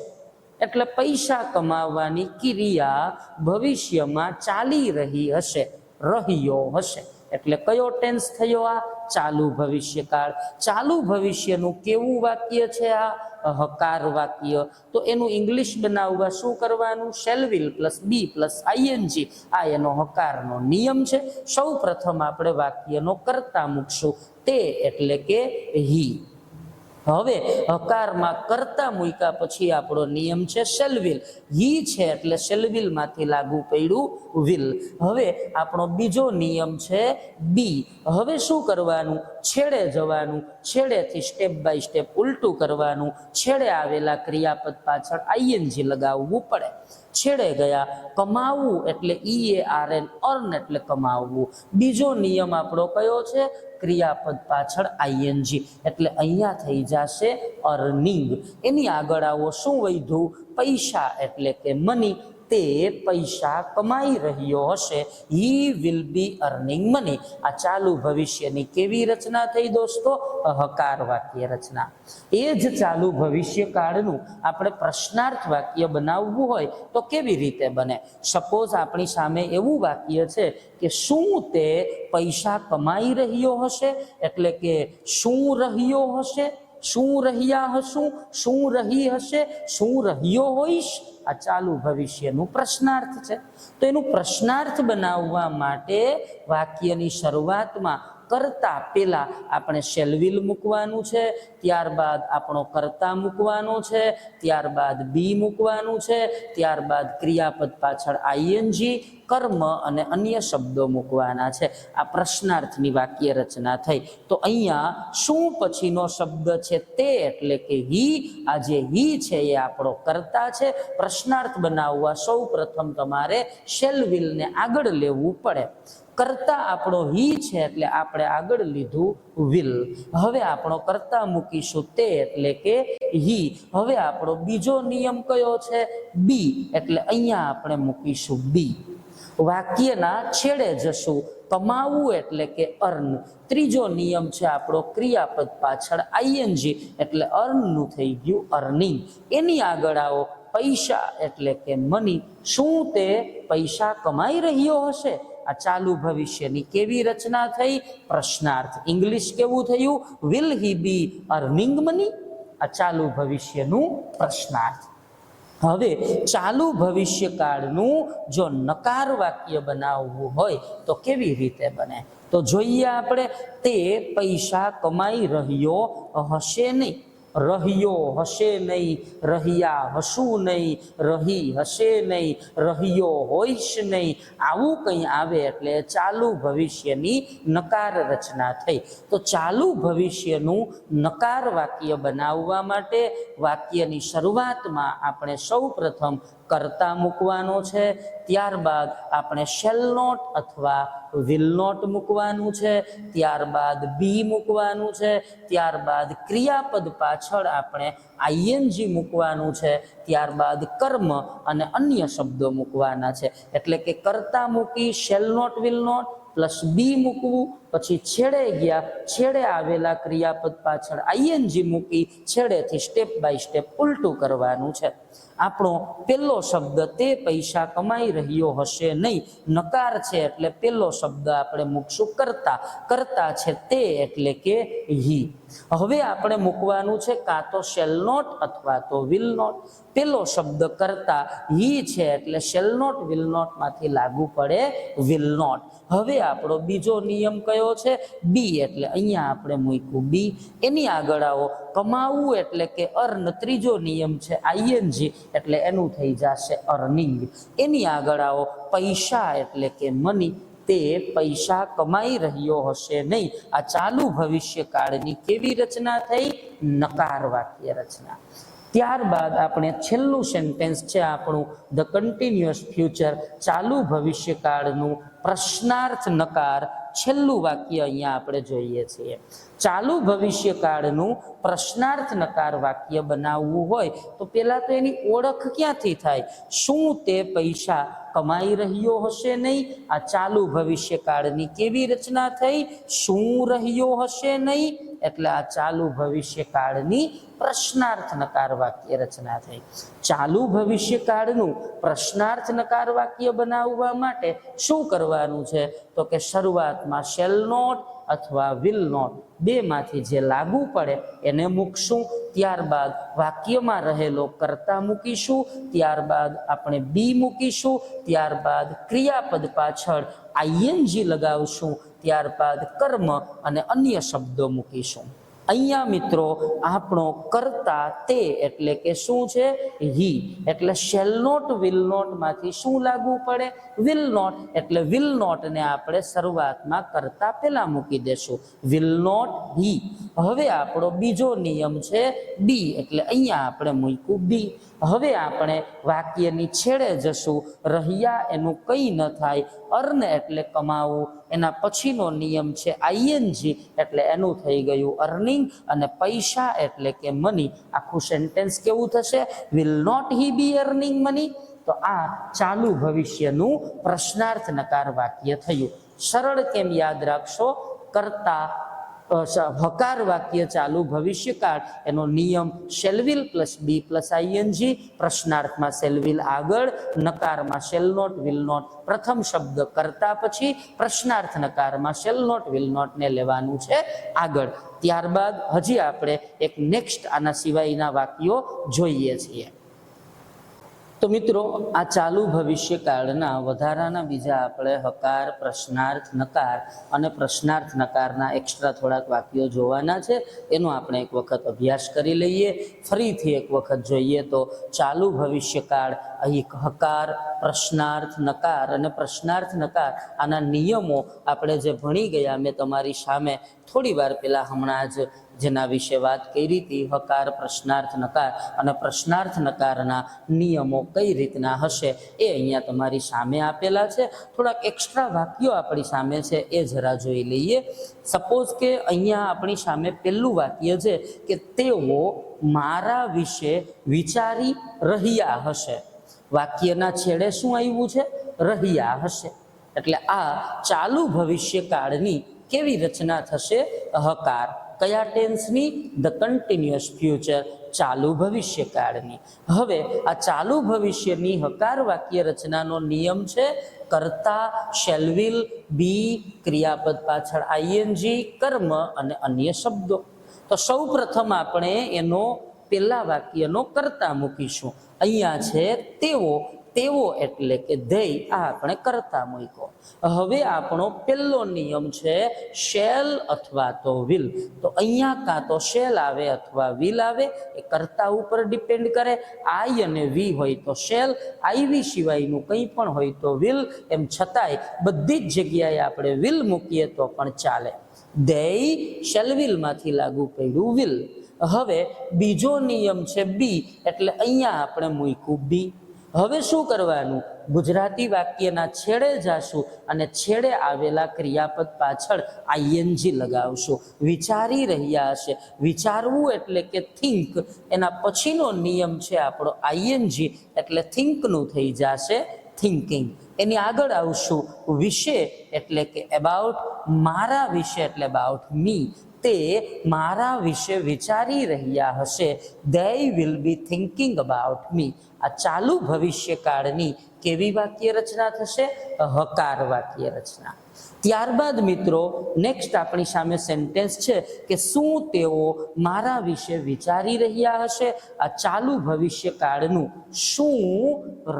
S1: એટલે પૈસા કમાવાની ક્રિયા ભવિષ્યમાં ચાલી રહી હશે, રહ્યો હશે. એટલે કયો ટેન્સ થયો? આ ચાલુ ભવિષ્યકાળ. ચાલુ ભવિષ્યનું કેવું વાક્ય છે? આ હકાર વાક્ય. તો એનું ઇંગ્લિશ બનાવવા શું કરવાનું? Shall will plus be plus ING. આ એનો હકારનો નિયમ છે. સૌ પ્રથમ આપણે વાક્યનો કરતા મૂકશું, તે એટલે કે હી. હવે હકારમાં કરતા મૂક્યા પછી આપણો નિયમ છે શેલ વિલ. હી છે એટલે શેલ વિલ માંથી લાગુ પડ્યું વિલ. હવે આપણો બીજો નિયમ છે બી. હવે શું કરવાનું? છેડે જવાનું, છેડેથી સ્ટેપ બાય સ્ટેપ ઉલટું કરવાનું, છેડે આવેલા ક્રિયાપદ પાછળ આઈએનજી લગાવવું પડે. છેડે ગયા. કમાવવું એટલે EARN, અર્ન એટલે કમાવવું. બીજો નિયમ આપણો કયો છે? ક્રિયાપદ પાછળ આઈએનજી, એટલે અહીંયા થઈ જશે અર્નિંગ. એની આગળ આવો શું વધ્યું? પૈસા એટલે કે મની. તે પૈસા કમાઈ રહ્યો હશે. He will B earning money. આ ચાલુ ભવિષ્યની કેવી રચના થઈ દોસ્તો? હકાર વાક્ય રચના. એ જ ચાલુ ભવિષ્યકાળનું આપણે પ્રશ્નાર્થ વાક્ય બનાવવું હોય તો કેવી રીતે બને? સપોઝ આપણી સામે એવું વાક્ય છે કે શું તે પૈસા કમાઈ રહ્યો હશે, એટલે કે શું રહ્યો હશે, શું રહ્યા હશું, શું રહી હશે, શું રહ્યો હોઈશ. આ ચાલુ ભવિષ્યનું પ્રશ્નાર્થ છે. તો એનું પ્રશ્નાર્થ બનાવવા માટે વાક્યની શરૂઆતમાં કરતા પહેલા આપણે શેલ વિલ મૂકવાનું છે, ત્યારબાદ આપણો કરતા મૂકવાનો છે, ત્યારબાદ બી મૂકવાનું છે, ત્યારબાદ ક્રિયાપદ પાછળ આઈએનજી, કર્મ અને અન્ય શબ્દો મૂકવાના છે. આ પ્રશ્નાર્થની વાક્ય રચના થઈ. તો અહીંયા શું પછીનો શબ્દ છે? તે એટલે કે હી. આ જે હી છે એ આપણો કરતા છે. પ્રશ્નાર્થ બનાવવા સૌ પ્રથમ તમારે શેલ વિલને આગળ લેવું પડે. કરતા આપણો હી છે એટલે આપણે આગળ લીધું વિલ. હવે આપણો કરતા મૂકીશું તે એટલે કે હી. હવે આપણો બીજો નિયમ કયો છે? બી. એટલે અહીંયા આપણે મૂકીશું બી. વાક્યના છેડે જશું. કમાવું એટલે કે અર્ન. ત્રીજો નિયમ છે આપણો ક્રિયાપદ પાછળ આઈએનજી, એટલે અર્નનું થઈ ગયું અર્નિંગ. એની આગળ આવો પૈસા એટલે કે મની. શું તે પૈસા કમાઈ રહ્યો હશે? આ ચાલુ ભવિષ્યની કેવી રચના થઈ? પ્રશ્નાર્થ. ઇંગ્લિશ કેવું થયું? Will he be earning money. આ ચાલુ ભવિષ્યનું પ્રશ્નાર્થ. હવે ચાલુ ભવિષ્યકાળનું જો નકાર વાક્ય બનાવવું હોય તો કેવી રીતે બને? તો જોઈએ આપણે. તે પૈસા કમાઈ રહ્યો હશે નહીં. રહ્યો હશે નહીં, રહ્યા હશું નહીં, રહી હશે નહીં, રહ્યો હોઈશ નહીં, આવું કંઈ આવે એટલે ચાલુ ભવિષ્યની નકાર રચના થઈ. તો ચાલુ ભવિષ્યનું નકાર વાક્ય બનાવવા માટે વાક્યની શરૂઆતમાં આપણે સૌ પ્રથમ કર્તા મૂકવાનો છે, ત્યારબાદ આપણે શેલ નોટ અથવા વિલ નોટ મૂકવાનું છે, ત્યારબાદ બી મૂકવાનું છે, ત્યારબાદ ક્રિયાપદ પાછળ આપણે આઈએનજી મૂકવાનું છે, ત્યારબાદ કર્મ અને અન્ય શબ્દો મૂકવાના છે. એટલે કે કર્તા મૂકી shall not will not plus be મૂકવું, પછી છેડે આવેલા ક્રિયાપદ પાછળ આઈએનજી મૂકી છેડેથી સ્ટેપ બાય સ્ટેપ ઉલટું કરવાનું છે. આપણો પહેલો શબ્દ તે પૈસા કમાઈ રહ્યો હશે નહીં, નકાર છે એટલે પહેલો શબ્દ આપણે મૂકશું કર્તા છે તે એટલે કે હી. હવે આપણે મૂકવાનું છે કાં તો શેલ નોટ અથવા તો વિલ નોટ. પહેલો શબ્દ કર્તા હી છે એટલે શેલ નોટ વિલ નોટ માંથી લાગુ પડે વિલ નોટ. હવે આપણો બીજો નિયમ કયો છે? બી, એટલે અહીંયા આપણે મૂક્યું બી. એની આગળ આવો કમાવું એટલે કે અર્ન, ત્રીજો નિયમ છે આઈએનજી એટલે એનું થઈ જશે અર્નિંગ. એની આગળ આવો પૈસા એટલે કે મની, તે પૈસા કમાઈ રહ્યો હશે નહીં. આ ચાલુ ભવિષ્યકાળની કેવી રચના થઈ? નકાર વાક્ય રચના. ત્યારબાદ આપણે છેલ્લું સેન્ટેન્સ છે આપણું ધ કન્ટિન્યુઅસ ફ્યુચર, ચાલુ ભવિષ્યકાળનું પ્રશ્નાર્થ નકાર. છેલ્લું વાક્ય અહીંયા આપણે જોઈએ છીએ. ચાલુ ભવિષ્યકાળનું પ્રશ્નાર્થ નકાર વાક્ય બનાવવું હોય તો પહેલા તો એની ઓળખ ક્યાંથી થાય? શું તે પૈસા કમાઈ રહ્યો હશે નહીં? આ ચાલુ ભવિષ્યકાળની કેવી રચના થઈ? શું રહ્યો હશે નહીં, એટલે આ ચાલુ ભવિષ્યકાળની પ્રશ્નાર્થ નકાર વાક્ય રચના થઈ. ચાલુ ભવિષ્યકાળનું પ્રશ્નાર્થ નકાર વાક્ય બનાવવા માટે શું કરવાનું છે? તો કે શરૂઆતમાં શેલ નોટ અથવા વિલ નોટ બેમાંથી જે લાગુ પડે એને મૂકશું, ત્યારબાદ વાક્યમાં રહેલો કર્તા મૂકીશું, ત્યારબાદ આપણે બી મૂકીશું, ત્યારબાદ ક્રિયાપદ પાછળ આઈએનજી લગાવશું, ત્યારબાદ કર્મ અને અન્ય શબ્દો મૂકીશું. અહીંયા મિત્રો આપણો કર્તા તે એટલે કે શું છે? હી. એટલે શેલ નોટ વિલ નોટ માંથી શું લાગુ પડે? Will not. એટલે વિલ નોટ ને આપણે શરૂઆતમાં કર્તા પહેલા મૂકી દેશું, વિલ નોટ હી. હવે આપણો બીજો નિયમ છે બી, એટલે અહીંયા આપણે મૂક્યું બી. હવે આપણે વાક્યની છેડે જશું, રહ્યા એનું કંઈ ન થાય, અર્ન એટલે કમાવું, એના પછીનો નિયમ છે આઈએનજી એટલે એનું થઈ ગયું અર્નિંગ, અને પૈસા એટલે કે મની. આખું સેન્ટેન્સ કેવું થશે? Will not he be earning money. તો આ ચાલુ ભવિષ્યનું પ્રશ્નાર્થ નકાર વાક્ય થયું. સરળ કેમ યાદ રાખશો? કર્તા હકાર વાક્ય ચાલુ ભવિષ્યકાળ, એનો નિયમ શેલવિલ પ્લસ બી પ્લસ આઈએનજી. પ્રશ્નાર્થમાં શેલવિલ આગળ, નકારમાં શેલ નોટ વિલ નોટ. પ્રથમ શબ્દ કર્તા પછી પ્રશ્નાર્થ નકારમાં શેલ નોટ વિલ નોટ ને લેવાનું છે આગળ. ત્યારબાદ હજી આપણે એક નેક્સ્ટ આના સિવાયના વાક્યો જોઈએ છીએ. તો મિત્રો આ ચાલુ ભવિષ્યકાળના વધારાના બીજા આપણે હકાર, પ્રશ્નાર્થ નકાર અને પ્રશ્નાર્થ નકારના એક્સ્ટ્રા થોડાક વાક્યો જોવાના છે. એનો આપણે એક વખત અભ્યાસ કરી લઈએ. ફરીથી એક વખત જોઈએ તો ચાલુ ભવિષ્યકાળ, અહીં હકાર, પ્રશ્નાર્થ નકાર અને પ્રશ્નાર્થ નકાર આના નિયમો આપણે જે ભણી ગયા, મેં તમારી સામે થોડી વાર પહેલા હમણાં જ જેના વિશે વાત કરી હતી, હકાર, પ્રશ્નાર્થ નકાર અને પ્રશ્નાર્થ નકારના નિયમો કઈ રીતના હશે એ અહીંયા તમારી સામે આપેલા છે. થોડાક એક્સ્ટ્રા વાક્યો આપણી સામે છે એ જરા જોઈ લઈએ. સપોઝ કે અહીંયા આપણી સામે પહેલું વાક્ય છે કે તેઓ મારા વિશે વિચારી રહ્યા હશે. વાક્યના છેડે શું આવ્યું છે? રહ્યા હશે. એટલે આ ચાલુ ભવિષ્યકાળની કેવી રચના થશે? હકાર. કયા ટેન્સની? ધ કન્ટિન્યુઅસ ફ્યુચર, ચાલુ ભવિષ્યકાળની. હવે આ ચાલુ ભવિષ્યની હકાર વાક્ય રચનાનો નિયમ છે કર્તા, શેલવિલ, બી, ક્રિયાપદ પાછળ આઈએનજી, કર્મ અને અન્ય શબ્દો. તો સૌ પ્રથમ આપણે એનો પહેલા વાક્યનો કર્તા મૂકીશું. અહીંયા છે તેઓ. તેઓ એટલે કે ધેય, આ આપણે કર્તા મૂક્યો. હવે આપણો પહેલો નિયમ છે શેલ અથવા તો વિલ. તો અહીંયા કાં તો શેલ આવે અથવા વિલ આવે, એ કર્તા ઉપર ડિપેન્ડ કરે. આઈ અને વી હોય તો શેલ, આઈ વી સિવાયનું કંઈ પણ હોય તો વિલ. એમ છતાંય બધી જ જગ્યાએ આપણે વિલ મૂકીએ તો પણ ચાલે. ધેય શેલવિલમાંથી લાગુ પડ્યું વિલ. હવે બીજો નિયમ છે બી, એટલે અહીંયા આપણે મૂક્યું બી. હવે શું કરવાનું? ગુજરાતી વાક્યના છેડે જાશું અને છેડે આવેલા ક્રિયાપદ પાછળ આઈએનજી લગાવશું. વિચારી રહ્યા હશે, વિચારવું એટલે કે થિંક, એના પછીનો નિયમ છે આપણો આઈએનજી, એટલે થિંકનું થઈ જશે થિંકિંગ. એની આગળ આવશું વિશે એટલે કે અબાઉટ, મારા વિશે એટલે અબાઉટ મી, તે મારા વિશે વિચારી રહ્યા હશે. they will be thinking about me. આ ચાલુ ભવિષ્યકાળની કેવી વાક્ય રચના થશે? હકાર વાક્ય રચના. ત્યારબાદ મિત્રો નેક્સ્ટ આપણી સામે સેન્ટેન્સ છે કે શું તેઓ મારા વિશે વિચારી રહ્યા હશે? આ ચાલુ ભવિષ્યકાળનું શું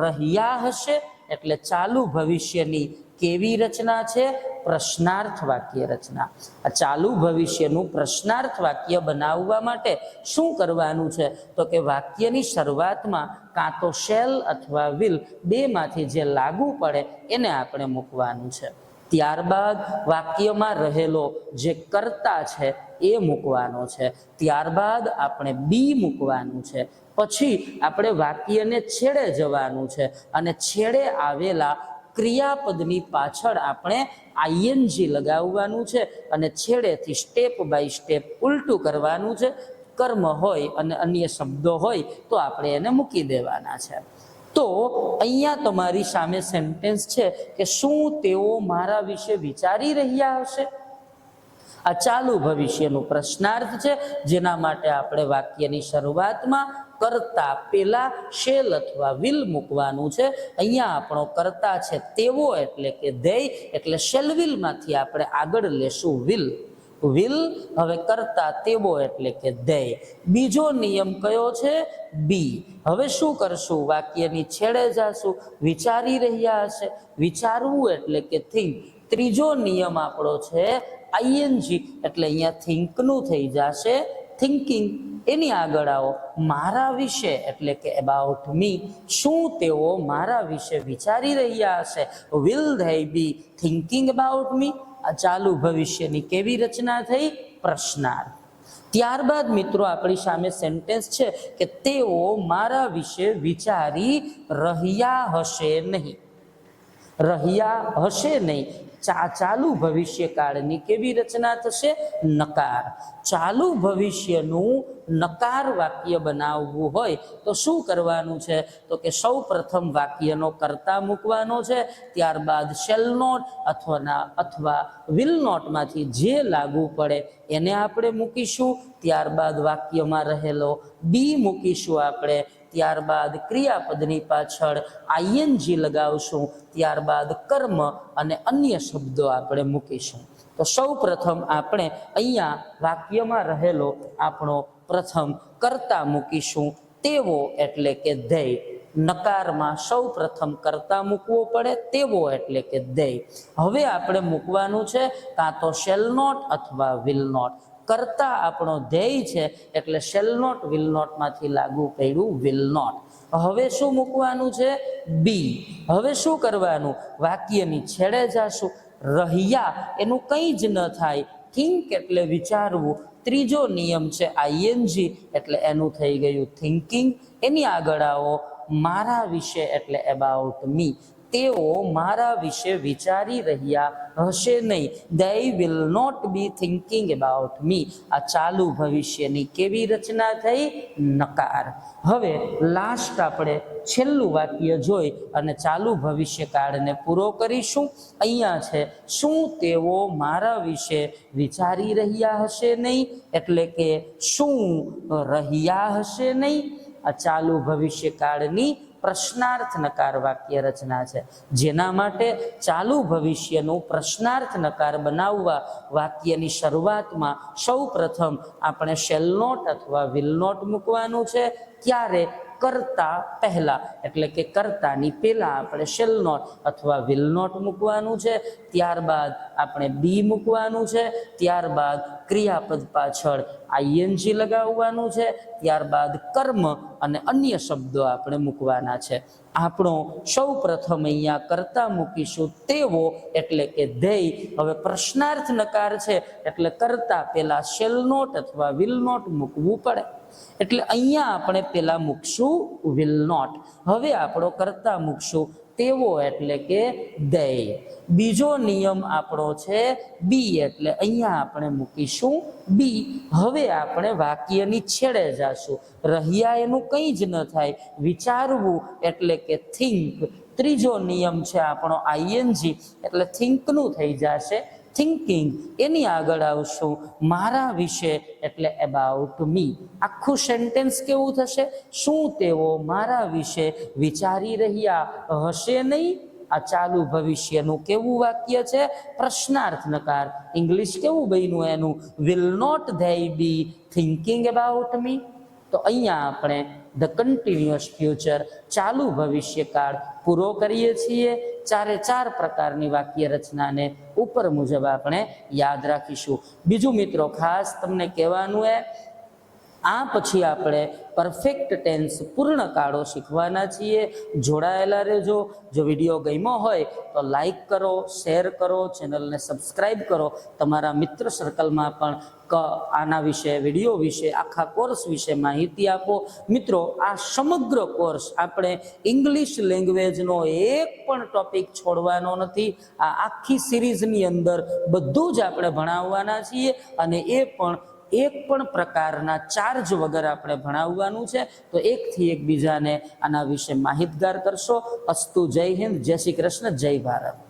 S1: રહ્યા હશે એટલે ચાલુ ભવિષ્યની કેવી રચના છે? પ્રશ્નાર્થ વાક્ય રચના. આ ચાલુ ભવિષ્યનું પ્રશ્નાર્થ વાક્ય બનાવવા માટે શું કરવાનું છે? તો કે વાક્યની શરૂઆતમાં કાં તો શેલ અથવા વિલ બેમાંથી જે લાગુ પડે એને આપણે મૂકવાનું છે. ત્યારબાદ વાક્યમાં રહેલો જે કર્તા છે એ મૂકવાનો છે. ત્યારબાદ આપણે બી મૂકવાનું છે. પછી આપણે વાક્યને છેડે જવાનું છે અને છેડે આવેલા ક્રિયાપદની પાછળ આપણે આઈએનજી લગાવવાનું છે અને છેડેથી સ્ટેપ બાય સ્ટેપ ઉલટું કરવાનું છે. કર્મ હોય અને અન્ય શબ્દો હોય તો આપણે એને મૂકી દેવાના છે. તો અહીંયા તમારી સામે સેન્ટેન્સ છે કે શું તેઓ મારા વિશે વિચારી રહ્યા હશે? આ ચાલુ ભવિષ્યનું પ્રશ્નાર્થ છે, જેના માટે આપણે વાક્યની શરૂઆતમાં કરતા પેલા શેલ અથવા વિલ મૂકવાનું છે. અહીંયા આપણો કરતા છે તેઓ એટલે કે they, એટલે શેલ વિલમાંથી આપણે આગળ લેશું વિલ. વિલ હવે કરતા તેઓ એટલે કે they. બીજો નિયમ કયો છે? બી. હવે શું કરશું? વાક્યની છેડે જાશું, વિચારી રહ્યા હશે, વિચારવું એટલે કે થિંક. ત્રીજો નિયમ આપણો છે આઈએનજી, એટલે અહીંયા થિંકનું થઈ જશે થિંકિંગ. એની આગળ આવો મારા વિશે એટલે કે અબાઉટ મી. શું તેઓ મારા વિશે વિચારી રહ્યા હશે? Will they be thinking about me? આ ચાલુ ભવિષ્યની કેવી રચના થઈ? પ્રશ્નાર્થ. ત્યારબાદ મિત્રો આપણી સામે સેન્ટેન્સ છે કે તેઓ મારા વિશે વિચારી રહ્યા હશે નહીં. રહ્યા હશે નહીં. ચાલુ ભવિષ્યકાળની કેવી રચના થશે? નકાર. ચાલુ ભવિષ્યનું નકાર વાક્ય બનાવવું હોય તો શું કરવાનું છે? તો કે સૌ પ્રથમ વાક્યનો કર્તા મૂકવાનો છે. ત્યારબાદ શેલ નોટ અથવા વિલ નોટમાંથી જે લાગુ પડે એને આપણે મૂકીશું. ત્યારબાદ વાક્યમાં રહેલો બી મૂકીશું આપણે. ત્યારબાદ ક્રિયાપદની પાછળ આઈએનજી લગાવશું. ત્યારબાદ કર્મ અને અન્ય શબ્દો આપણે મૂકીશું. તો સૌ પ્રથમ આપણે અહીંયા વાક્યમાં રહેલો આપણો પ્રથમ કર્તા મૂકીશું. તેઓ એટલે કે they. નકારમાં સૌ પ્રથમ કર્તા મૂકવો પડે. તેઓ એટલે કે they. હવે આપણે મૂકવાનું છે કાં તો શેલ નોટ અથવા વિલ નોટ. કરતા આપણો ધ્યેય છે એટલે શેલ નોટ વિલ નોટ માંથી લાગુ પડ્યું વિલ નોટ. હવે શું મૂકવાનું છે? બી. હવે શું કરવાનું? વાક્યની છેડે જાશું. રહ્યા એનું કંઈ જ ન થાય. થિંક એટલે વિચારવું. ત્રીજો નિયમ છે આઈએનજી, એટલે એનું થઈ ગયું થિંકિંગ. એની આગળ આવો મારા વિશે એટલે અબાઉટ મી. તેઓ મારા વિશે વિચારી રહ્યા હશે નહીં. they will not be thinking about me. આ ચાલુ ભવિષ્યની કેવી રચના થઈ? નકાર. હવે લાસ્ટ આપણે છેલ્લું વાક્ય જોઈ અને ચાલુ ભવિષ્યકાળને પૂરો કરીશું. અહીંયા છે શું તેઓ મારા વિશે વિચારી રહ્યા હશે નહીં, એટલે કે શું રહ્યા હશે નહીં. આ ચાલુ ભવિષ્યકાળની પ્રશ્નાર્થ નકાર વાક્ય રચના છે, જેના માટે ચાલુ ભવિષ્યનું પ્રશ્નાર્થ નકાર બનાવવા વાક્યની શરૂઆતમાં સૌ પ્રથમ આપણે શેલ નોટ અથવા વિલ નોટ મૂકવાનું છે. ક્યારે? કરતા પહેલા, એટલે કે કર્તાની પહેલા આપણે શેલ નોટ અથવા વિલ નોટ મૂકવાનું છે. ત્યારબાદ આપણે બી મૂકવાનું છે. ત્યારબાદ ક્રિયાપદ પાછળ આઈએનજી લગાવવાનું છે. ત્યારબાદ કર્મ અને અન્ય શબ્દો આપણે મૂકવાના છે. આપણો સૌ પ્રથમ અહીંયા કર્તા મૂકીશું તેઓ એટલે કે they. હવે પ્રશ્નાર્થ નકાર છે એટલે કર્તા પહેલા શેલ નોટ અથવા વિલ નોટ મૂકવું પડે. એટલે અહીંયા આપણે પેલા મૂકશું વિલ નોટ. હવે આપણો કરતા મૂકશું તેવો એટલે કે દે. બીજો નિયમ આપણો છે બી, એટલે અહીંયા આપણે મૂકીશું બી. હવે આપણે વાક્યની છેડે જાશું. રહ્યા એનું કંઈ જ ન થાય. વિચારવું એટલે કે થિંક. ત્રીજો નિયમ છે આપણો આઈએનજી, એટલે થિંકનું થઈ જશે થિંકિંગ. એની આગળ આવશું મારા વિશે, એટલે અબાઉટ મી. આખું સેન્ટેન્સ કેવું થશે? શું તેઓ મારા વિશે વિચારી રહ્યા હશે નહીં? આ ચાલુ ભવિષ્યનું કેવું વાક્ય છે? પ્રશ્નાર્થ નકાર. ઇંગ્લિશ કેવું બન્યું એનું? Will not they be thinking about me? તો અહીંયા આપણે ધ કન્ટિન્યુઅસ ફ્યુચર ચાલુ ભવિષ્યકાળ પૂરો કરીએ છીએ. ચારે ચાર પ્રકારની વાક્ય રચનાને ઉપર મુજબ આપણે યાદ રાખીશું. બીજું મિત્રો ખાસ તમને કહેવાનું આ પછી આપણે પરફેક્ટ ટેન્સ પૂર્ણ કાળો શીખવાના છીએ. જોડાયેલા રહેજો. જો વિડીયો ગમ્યો હોય તો લાઈક કરો, શેર કરો, ચેનલને સબસ્ક્રાઈબ કરો. તમારા મિત્ર સર્કલમાં પણ આના વિશે, વિડીયો વિશે, આખા કોર્સ વિશે માહિતી આપો. મિત્રો, આ સમગ્ર કોર્સ આપણે ઇંગ્લિશ લેંગ્વેજનો એક પણ ટોપિક છોડવાનો નથી. આ આખી સિરીઝની અંદર બધું જ આપણે ભણાવવાના છીએ, અને એ પણ એક પણ પ્રકારના ચાર્જ વગર આપણે ભણાવવાનું છે. તો એકથી એકબીજાને આના વિશે માહિતગાર કરશો. અસ્તુ. જય હિન્દ, જય શ્રી કૃષ્ણ, જય ભારત.